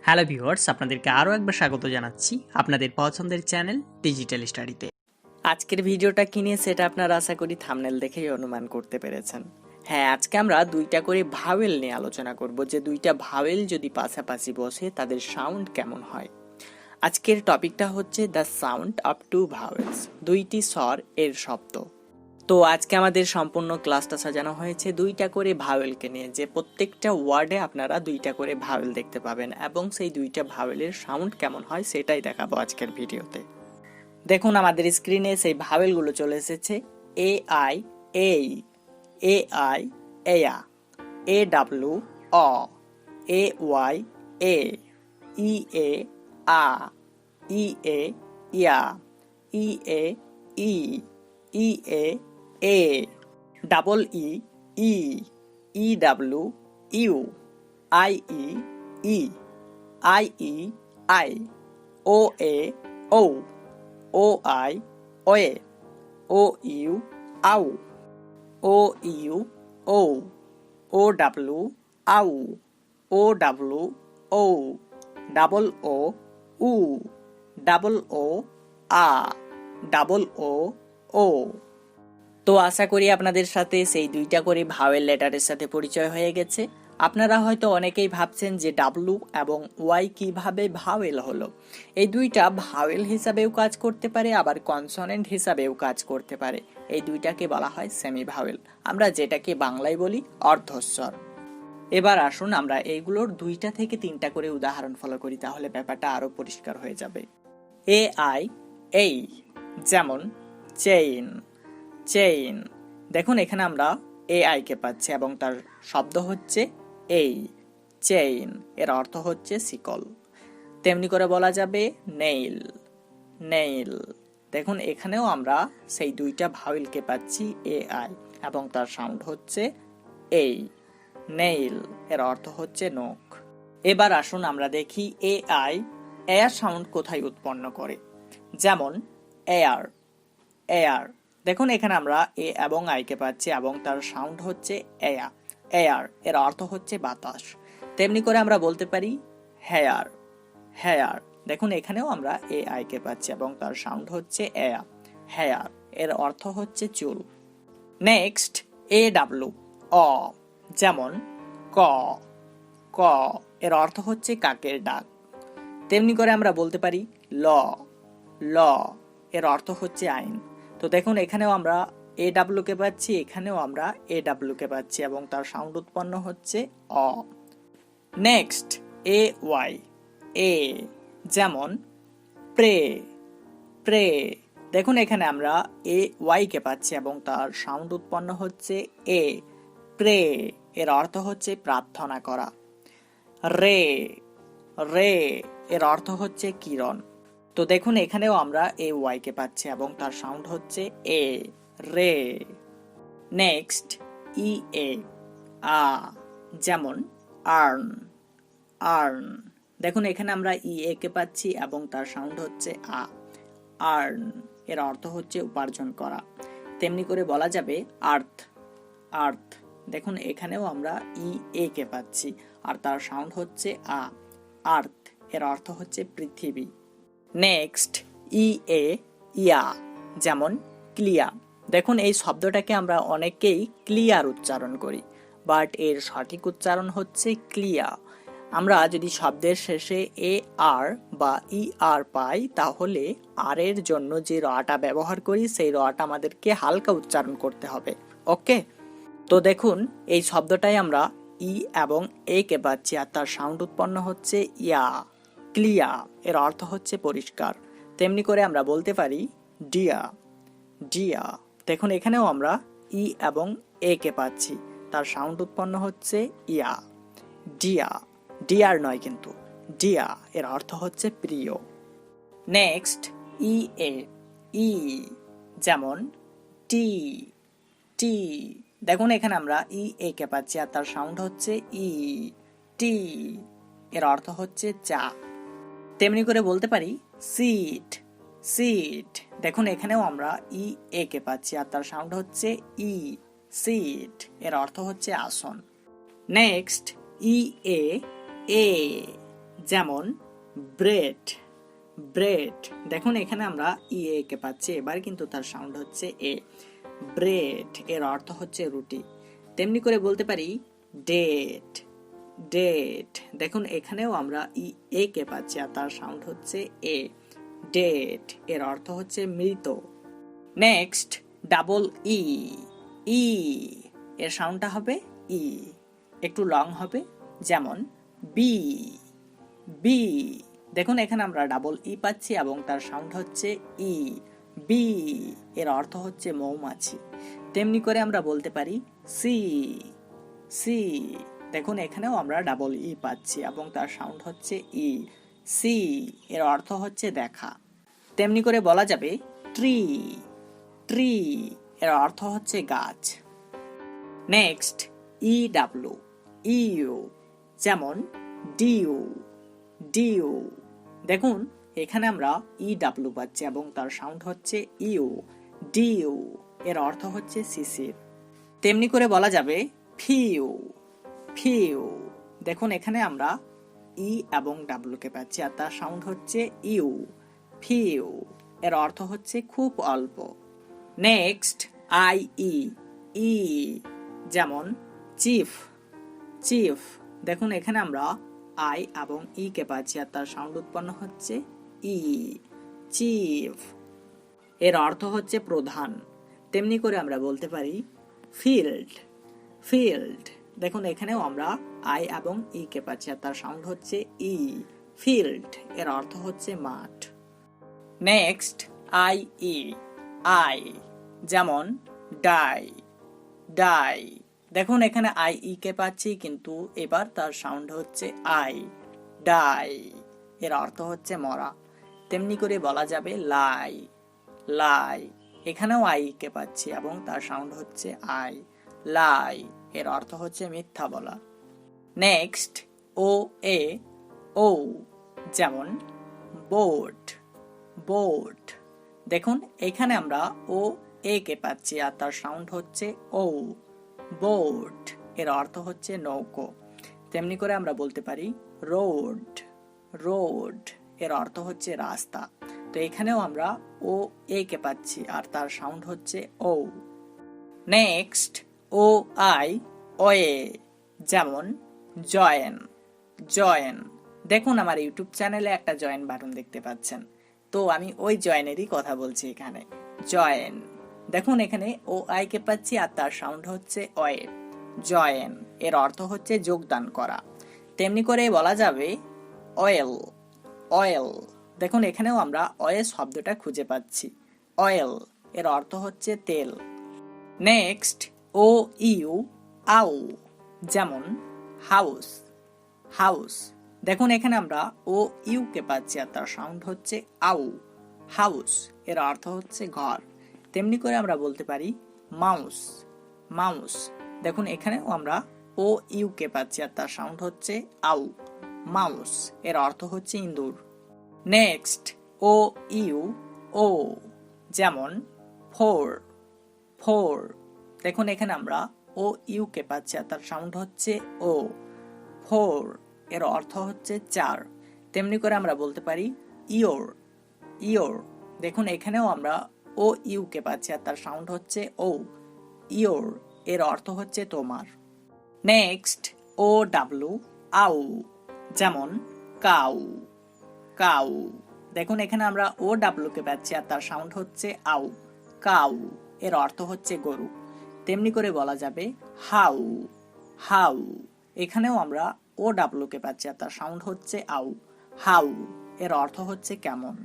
Hello viewers, আপনাদেরকে আরও একবার স্বাগত জানাচ্ছি আপনাদের পছন্দের চ্যানেল ডিজিটাল স্টাডিতে। আজকের ভিডিওটা কি নিয়ে সেটা আপনারা আশা করি থাম্বনেল দেখেই অনুমান করতে পেরেছেন। হ্যাঁ, আজকে আমরা দুইটা করে ভাওয়েল নিয়ে আলোচনা করব, যে দুইটা ভাওয়েল যদি পাশাপাশি বসে তাদের সাউন্ড কেমন হয়। আজকের টপিকটা হচ্ছে the sound of two vowels, দুইটি স্বর এর শব্দ। তো আজকে আমাদের সম্পূর্ণ ক্লাসটা সাজানো হয়েছে দুইটা করে ভাওয়েলকে নিয়ে, যে প্রত্যেকটা ওয়ার্ডে আপনারা দুইটা করে ভাওয়েল দেখতে পাবেন এবং সেই দুইটা ভাওয়েলের সাউন্ড কেমন হয় সেটাই দেখাবো আজকের ভিডিওতে। দেখুন আমাদের স্ক্রিনে সেই ভাওয়েলগুলো চলে এসেছে। এ আই এই, এ আই এয়া, এ ডাব্লিউ অ, এ ওয়াই এ, ই এ আ, ই এ ইয়া, ই এ ই, ই এ এ, ডাবল ই ই, ই ডাব্লিউ ইউ, আই ই, আই ই আই, ও এ ও, ও আই ওয়ে, ও ইউ আউ, ও ইউ ও, ও ডাব্লিউ আউ, ও ডাব্লিউ ও, ডাবল ও উ, ডাবল ও আ, ডাবল ও ও। তো আশা করি আপনাদের সাথে সেই দুইটা করে ভাওয়েল লেটারের সাথে পরিচয় হয়ে গেছে। আপনারা হয়তো অনেকেই ভাবছেন যে ডাব্লু এবং ওয়াই কিভাবে ভাওয়েল হলো। এই দুইটা ভাওয়েল হিসাবেও কাজ করতে পারে, আবার কনসোনেন্ট হিসাবেও কাজ করতে পারে। এই দুইটাকে বলা হয় সেমি ভাওয়েল, আমরা যেটাকে বাংলায় বলি অর্ধস্বর। এবার আসুন আমরা এইগুলোর দুইটা থেকে তিনটা করে উদাহরণ ফলো করি, তাহলে ব্যাপারটা আরো পরিষ্কার হয়ে যাবে। এ আই এই, যেমন চেইন, চেইন। দেখুন এখানে আমরা এ আই কে পাচ্ছি এবং তার শব্দ হচ্ছে এই, চেইন, এর অর্থ হচ্ছে শিকল। তেমনি করে বলা যাবে নেইল, নেইল। দেখুন এখানেও আমরা সেই দুইটা ভাওয়েলকে পাচ্ছি এ আই এবং তার সাউন্ড হচ্ছে এই, নেইল, এর অর্থ হচ্ছে নখ। এবার আসুন আমরা দেখি এ আই এয়ার সাউন্ড কোথায় উৎপন্ন করে। যেমন এয়ার, এয়ার। দেখুন এখানে আমরা এ এবং আই কে পাচ্ছি এবং তার সাউন্ড হচ্ছে এয়া, এয়ার, এর অর্থ হচ্ছে বাতাস। তেমনি করে আমরা বলতে পারি হেয়ার, হেয়ার। দেখুন এখানেও আমরা এ আই কে পাচ্ছি এবং তার সাউন্ড হচ্ছে এয়া, হেয়ার, এর অর্থ হচ্ছে চুল। নেক্সট এ ডাব্লু অ, যেমন ক, ক, এর অর্থ হচ্ছে কাকের ডাক। তেমনি করে আমরা বলতে পারি ল, ল, এর অর্থ হচ্ছে আইন। তো দেখুন এখানেও আমরা এ ডাব্লিউ কে পাচ্ছি, এখানেও আমরা এ ডাব্লিউ কে পাচ্ছি এবং তার সাউন্ড উৎপন্ন হচ্ছে অ। নেক্সট এ ওয়াই এ, যেমন প্রে, প্রে। দেখুন এখানে আমরা এ ওয়াই কে পাচ্ছি এবং তার সাউন্ড উৎপন্ন হচ্ছে এ, প্রে, এর অর্থ হচ্ছে প্রার্থনা করা। রে, রে, এর অর্থ হচ্ছে কিরণ। তো দেখুন এখানেও আমরা এ ওয়াই কে পাচ্ছি এবং তার সাউন্ড হচ্ছে এ, রে। নেক্সট ই এ আ, যেমন আর্ন, আর্ন। দেখুন এখানে আমরা ই এ কে পাচ্ছি এবং তার সাউন্ড হচ্ছে আ, আর্ন, এর অর্থ হচ্ছে উপার্জন করা। তেমনি করে বলা যাবে আর্থ, আর্থ। দেখুন এখানেও আমরা ই এ কে পাচ্ছি আর তার সাউন্ড হচ্ছে আ, আর্থ, এর অর্থ হচ্ছে পৃথিবী। নেক্সট ই এ ইয়া, যেমন ক্লিয়ার। দেখুন এই শব্দটাকে আমরা অনেকেই ক্লিয়ার উচ্চারণ করি, বাট এর সঠিক উচ্চারণ হচ্ছে ক্লিয়ার। আমরা যদি শব্দের শেষে এ আর বা ই আর পাই, তাহলে আর এর জন্য যে রটা ব্যবহার করি সেই রটা আমাদেরকে হালকা উচ্চারণ করতে হবে। ওকে, তো দেখুন এই শব্দটাই আমরা ই এবং এ কে পাচ্ছি আর তার সাউন্ড উৎপন্ন হচ্ছে ইয়া, ক্লিয়ার, এর অর্থ হচ্ছে পরিষ্কার। তেমনি করে আমরা বলতে পারি ডিয়া, ডিয়া। দেখুন এখানেও আমরা ই এবং এ কে পাচ্ছি, তার সাউন্ড উৎপন্ন হচ্ছে ইয়া, ডিয়া, ডিয়ার নয় কিন্তু ডিয়া, এর অর্থ হচ্ছে প্রিয়। নেক্সট ই এ ই, যেমন টি, টি। দেখুন এখানে আমরা ই এ কে পাচ্ছি আর তার সাউন্ড হচ্ছে ই, টি, এর অর্থ হচ্ছে চা। তেমনি করে বলতে পারি সিট, সিট। দেখুন এখানেও আমরা ই এ কে পাচ্ছি আর তার সাউন্ড হচ্ছে ই, সিট, এর অর্থ হচ্ছে আসন। নেক্সট ই এ এ, যেমন ব্রেড, ব্রেড। দেখুন এখানে আমরা এ কে পাচ্ছি, এবার কিন্তু তার সাউন্ড হচ্ছে এ। ব্রেড এর অর্থ হচ্ছে রুটি। তেমনি করে বলতে পারি ডেট, ডেট। দেখুন এখানেও আমরা এ কে পাচ্ছি আর তার সাউন্ড হচ্ছে এ। ডেট এর অর্থ হচ্ছে মৃত। নেক্সট ডাবল ই, ই এর সাউন্ডটা হবে ই, একটু লং হবে। যেমন বি, বি। দেখুন এখানে আমরা ডাবল ই পাচ্ছি এবং তার সাউন্ড হচ্ছে ই। বি এর অর্থ হচ্ছে মৌমাছি। তেমনি করে আমরা বলতে পারি সি, সি। দেখুন এখানেও আমরা ডাবল ই পাচ্ছি এবং তার সাউন্ড হচ্ছে ই। সি এর অর্থ হচ্ছে দেখা। তেমনি করে বলা যাবে ট্রি, ট্রি এর অর্থ হচ্ছে গাছ। Next E W, U. যেমন ডিউ, ডিউ। দেখুন এখানে আমরা ই ডাব্লিউ পাচ্ছি এবং তার সাউন্ড হচ্ছে ইউ। ডিউ এর অর্থ হচ্ছে শিশির। তেমনি করে বলা যাবে ফিউ, ফিউ। দেখুন এখানে আমরা ই এবং ডাব্লিউ কে পাচ্ছি আর তার সাউন্ড হচ্ছে ইউ। ফিউ এর অর্থ হচ্ছে খুব অল্প। নেক্সট আই ই, ই। যেমন চিফ, চিফ। দেখুন এখানে আমরা আই এবং ই কে পাচ্ছি আর তার সাউন্ড উৎপন্ন হচ্ছে ই। চিফ এর অর্থ হচ্ছে প্রধান। তেমনি করে আমরা বলতে পারি ফিল্ড, ফিল্ড। দেখুন এখানেও আমরা আই এবং ই কে পাচ্ছি আর তার সাউন্ড হচ্ছে ই। ফিল্ড এর অর্থ হচ্ছে মাঠ। Next I E, I. যেমন ডাই, ডাই। দেখুন এখানে আই ই কে পাচ্ছি কিন্তু এবার তার সাউন্ড হচ্ছে আই। ডাই এর অর্থ হচ্ছে মরা। তেমনি করে বলা যাবে লাই, লাই। এখানেও আই কে পাচ্ছি এবং তার সাউন্ড হচ্ছে আই। লাই এর অর্থ হচ্ছে মিথ্যা বলা। নেক্সট ও এ, ও। যেমন বোট, বোট। দেখুন এখানে আমরা ও এ কে পাচ্ছি আর তার সাউন্ড হচ্ছে ও। বোট এর অর্থ হচ্ছে নৌকো। তেমনি করে আমরা বলতে পারি রোড, রোড এর অর্থ হচ্ছে রাস্তা। তো এখানেও আমরা ও এ কে পাচ্ছি আর তার সাউন্ড হচ্ছে ও। নেক্সট ও আই, ওয়ে। যেমন জয়েন, জয়েন। দেখুন আমার ইউটিউব চ্যানেলে একটা জয়েন বাটন দেখতে পাচ্ছেন, তো আমি ওই জয়েনেরই কথা বলছি এখানে। জয়েন। দেখুন এখানে ও আই কে পাচ্ছি আর তার সাউন্ড হচ্ছে ওয়ে। জয়েন এর অর্থ হচ্ছে যোগদান করা। তেমনি করে বলা যাবে অয়েল, অয়েল। দেখুন এখানেও আমরা অয়েল শব্দটা খুঁজে পাচ্ছি। অয়েল এর অর্থ হচ্ছে তেল। নেক্সট ও ইউ, আউ। যেমন হাউস, হাউস। দেখুন এখানে আমরা ও ইউ কে পাচ্ছি আর তার সাউন্ড হচ্ছে আউ। হাউস এর অর্থ হচ্ছে ঘর। তেমনি করে আমরা বলতে পারি মাউস, মাউস। দেখুন এখানেও আমরা ও ইউ কে পাচ্ছি আর তার সাউন্ড হচ্ছে আউ। মাউস এর অর্থ হচ্ছে ইঁদুর। নেক্সট ও ইউ, ও। যেমন ফোর, ফোর। দেখুন এখানে আমরা ও ইউ কে পাচ্ছি আর তার সাউন্ড হচ্ছে ও। ফোর এর অর্থ হচ্ছে চার। তেমনি করে আমরা বলতে পারি ইয়োর, ইয়োর। দেখুন এখানেও আমরা ও ইউ কে পাচ্ছি আর তার সাউন্ড হচ্ছে ও। ইয়োর এর অর্থ হচ্ছে তোমার। নেক্সট ও ডাব্লিউ, আউ। যেমন কাউ, কাউ। দেখুন এখানে আমরা ও ডাব্লিউ কে পাচ্ছি আর তার সাউন্ড হচ্ছে আউ। কাউ এর অর্থ হচ্ছে গরু। তেমনি করে বলা যাবে হাউ, হাউ। এখানেও আমরা ও ডাব্লিউ কে পাচ্ছি আর তার সাউন্ড হচ্ছে আউ। হাউ এর অর্থ হচ্ছে কেমন।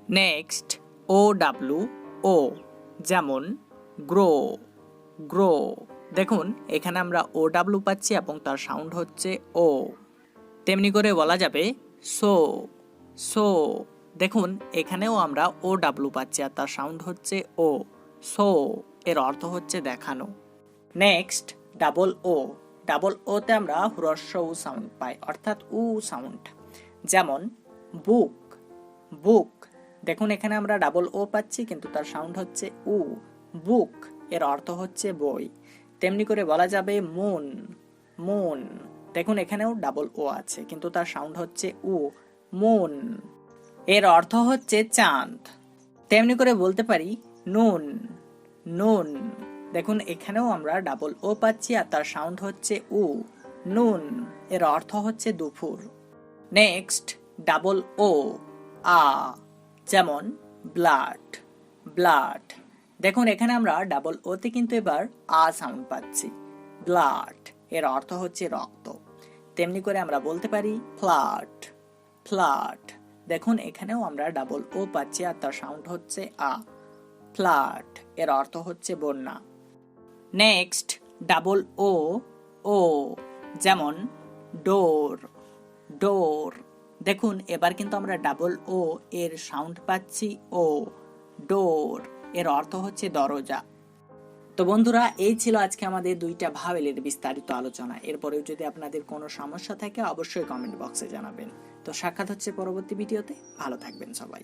নেক্সট ও ডাব্লিউ, ও। যেমন গ্রো, গ্রো। দেখুন এখানে আমরা ও ডাব্লিউ পাচ্ছি এবং তার সাউন্ড হচ্ছে ও। তেমনি করে বলা যাবে সো, সো। দেখুন এখানেও আমরা ও ডাব্লিউ পাচ্ছি আর তার সাউন্ড হচ্ছে ও। সো এর অর্থ হচ্ছে দেখানো। নেক্সট ডাবল ও, ডাবল ওতে আমরা হ্রস্ব উ সাউন্ড পাই অর্থাৎ উ সাউন্ড। যেমন বুক, বুক। দেখুন এখানে আমরা ডাবল ও পাচ্ছি কিন্তু তার সাউন্ড হচ্ছে উ। বুক এর অর্থ হচ্ছে বই। তেমনি করে বলা যাবে মুন, মুন। দেখুন এখানেও ডাবল ও আছে, কিন্তু তার সাউন্ড হচ্ছে উ। মুন, এর অর্থ হচ্ছে চাঁদ। তেমনি করে বলতে পারি নুন, নুন। দেখুন এখানেও আমরা ডাবল ও পাচ্ছি আর তার সাউন্ড হচ্ছে উ। নুন, এর অর্থ হচ্ছে দুপুর। নেক্সট ডাবল ও, আ, যেমন ব্লাড, ব্লাড। দেখুন এখানে আমরা ডাবল ওতে কিন্তু এবার আ সাউন্ড পাচ্ছি। ব্লাড, এর অর্থ হচ্ছে রক্ত। তেমনি করে আমরা বলতে পারি ফ্লাড, ফ্লাড। দেখুন এখানেও আমরা ডাবল ও পাচ্ছি আর তার সাউন্ড হচ্ছে আ। ফ্লাড, এর অর্থ হচ্ছে বন্যা। নেক্সট ডাবল ও, ও, যেমন ডোর, ডোর। দেখুন এবার কিন্তু আমরা ডাবল ও এর সাউন্ড পাচ্ছি ও। ডোর, এর অর্থ হচ্ছে দরজা। তো বন্ধুরা, এই ছিল আজকে আমাদের দুইটা ভাওয়েলের বিস্তারিত আলোচনা। এরপরেও যদি আপনাদের কোনো সমস্যা থাকে অবশ্যই কমেন্ট বক্সে জানাবেন। তো সাক্ষাৎ হচ্ছে পরবর্তী ভিডিওতে। ভালো থাকবেন সবাই।